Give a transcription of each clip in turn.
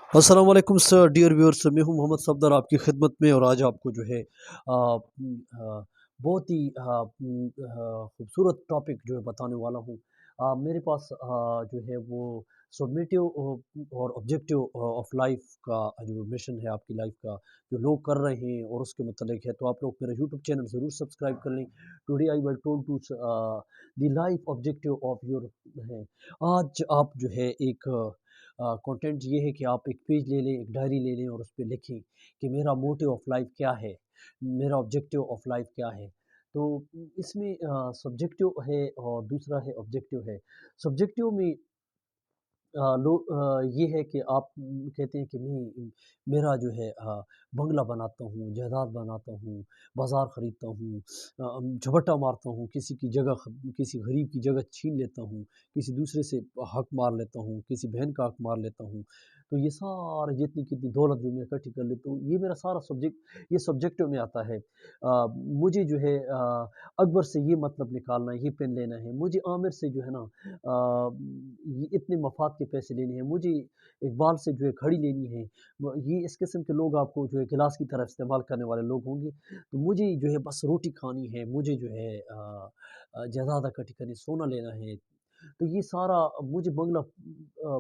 अस्सलाम वालेकुम sir, dear viewers, मैं हूं मोहम्मद सफदर आपकी खिदमत में। और आज आपको जो है बहुत ही खूबसूरत टॉपिक जो है बताने वाला हूं। मेरे पास जो है वो सबमिटिव और ऑब्जेक्टिव ऑफ लाइफ का जो मिशन है आपकी लाइफ का, जो लोग कर रहे हैं और उसके मतलब है। तो आप लोग मेरा यूट्यूब चैनल ज़रूर सब्सक्राइब कर लें। Today I will tell to the life objective of your है। आज आप जो है एक कंटेंट ये है कि आप एक पेज ले लें, एक डायरी ले लें और उस पे लिखें कि मेरा मोटिव ऑफ लाइफ क्या है, मेरा ऑब्जेक्टिव ऑफ लाइफ क्या है। तो इसमें सब्जेक्टिव है और दूसरा है ऑब्जेक्टिव है। सब्जेक्टिव में ये है कि आप कहते हैं कि नहीं, मेरा जो है बंगला बनाता हूँ, जायदाद बनाता हूँ, बाज़ार ख़रीदता हूँ, झपट्टा मारता हूँ, किसी की जगह किसी गरीब की जगह छीन लेता हूँ, किसी दूसरे से हक मार लेता हूँ, किसी बहन का हक मार लेता हूँ। तो ये सारे जितनी कितनी दौलत जो मैं इकट्ठी कर लेता हूँ, ये मेरा सारा ये सब्जेक्टिव में आता है। मुझे जो है अकबर से ये मतलब निकालना है, ये पेन लेना है, मुझे आमिर से जो है ना ये इतने मफ़ाद के पैसे लेने हैं, मुझे इकबाल से जो है घड़ी लेनी है। ये इस किस्म के लोग आपको जो है गिलास की तरह इस्तेमाल करने वाले लोग होंगे। तो मुझे जो है बस रोटी खानी है, मुझे जो है जायदाद इकट्ठी करनी, सोना लेना है। तो ये सारा मुझे बंगला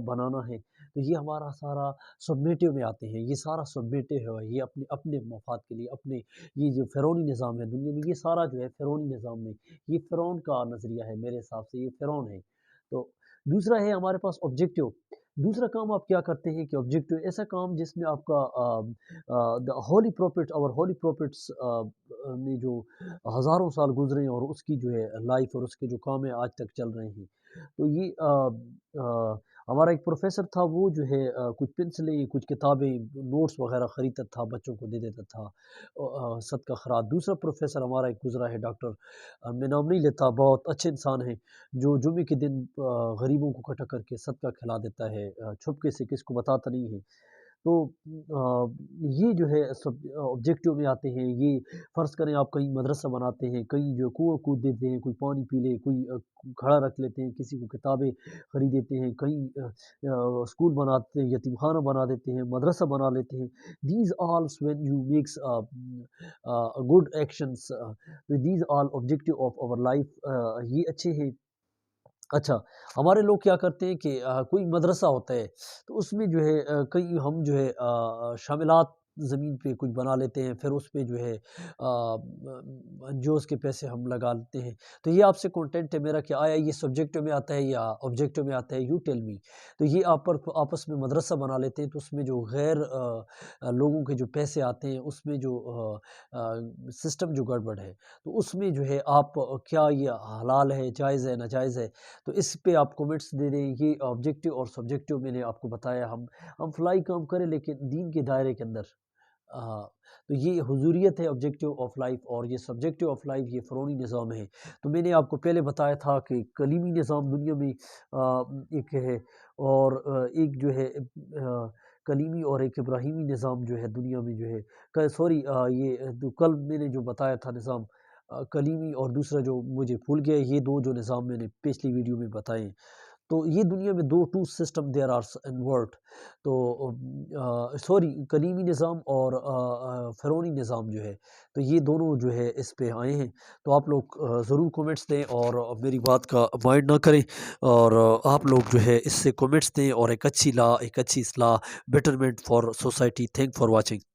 बनाना है। तो ये हमारा सारा सबमिटिव में आते हैं, ये सारा सबमिटिव है, ये अपने अपने मफ़ाद के लिए, अपने ये जो फ़िरौनी निज़ाम है दुनिया में, ये सारा जो है फ़िरौनी निज़ाम में, ये फ़िरौन का नज़रिया है मेरे हिसाब से, ये फ़िरौन है। तो दूसरा है हमारे पास ऑब्जेक्टिव। दूसरा काम आप क्या करते हैं कि ऑब्जेक्टिव ऐसा काम जिसमें आपका द होली प्रॉफिट और होली प्रॉफिट्स ने जो हज़ारों साल गुज़रे और उसकी जो है लाइफ़ और उसके जो काम है आज तक चल रहे हैं। तो ये हमारा एक प्रोफ़ेसर था, वो जो है कुछ पेंसिलें, कुछ किताबें, नोट्स वग़ैरह ख़रीदता था, बच्चों को दे देता था सदका खैरात। दूसरा प्रोफ़ेसर हमारा एक गुज़रा है, डॉक्टर मैं नाम नहीं लेता, बहुत अच्छे इंसान हैं, जो जुमे के दिन गरीबों को इकट्ठा करके सदका खिला देता है, छुपके से, किसी को बताता नहीं है। तो ये जो है सब ऑब्जेक्टिव में आते हैं। ये फ़र्ज़ करें आप कहीं मदरसा बनाते हैं, कहीं जो कुआँ कूद देते हैं, कोई पानी पी ले, कोई घड़ा रख लेते हैं, किसी को किताबें खरीद देते हैं, कहीं स्कूल बनाते हैं, यतीमखाना बना देते हैं, मदरसा बना लेते हैं। These alls when you makes good actions, these all objective of our life, ये अच्छे हैं। अच्छा, हमारे लोग क्या करते हैं कि कोई मदरसा होता है, तो उसमें जो है कई हम जो है शामिलात ज़मीन पे कुछ बना लेते हैं, फिर उस पे जो है जो उसके पैसे हम लगा लेते हैं। तो ये आपसे कंटेंट है मेरा कि आया ये सब्जेक्टिव में आता है या ऑब्जेक्टिव में आता है, यू टेल मी। तो ये आप पर आपस में मदरसा बना लेते हैं, तो उसमें जो गैर लोगों के जो पैसे आते हैं, उसमें जो सिस्टम जो गड़बड़ है, तो उसमें जो है आप क्या ये हलाल है, जायज़ है, नाजायज़ है? तो इस पे आप कमेंट्स दे दें। ये ऑब्जेक्टिव और सब्जेक्टिव मैंने आपको बताया। हम फलाही काम करें लेकिन दीन के दायरे के अंदर। तो ये हुजूरियत है ऑब्जेक्टिव ऑफ लाइफ, और ये सब्जेक्टिव ऑफ लाइफ ये फ़िरौनी निज़ाम है। तो मैंने आपको पहले बताया था कि कलीमी निज़ाम दुनिया में एक है, और एक जो है कलीमी और एक इब्राहिमी निज़ाम जो है दुनिया में जो है, सॉरी, ये जो कल मैंने जो बताया था निज़ाम कलीमी, और दूसरा जो मुझे भूल गया, ये दो जो निज़ाम मैंने पिछली वीडियो में बताए। तो ये दुनिया में दो two system there are in world. तो सॉरी, कलीमी निज़ाम और फ़िरौनी निज़ाम जो है, तो ये दोनों जो है इस पे आए हैं। तो आप लोग ज़रूर कमेंट्स दें और मेरी बात का माइंड ना करें, और आप लोग जो है इससे कमेंट्स दें और एक अच्छी इस्लाह, betterment for society. Thank for watching.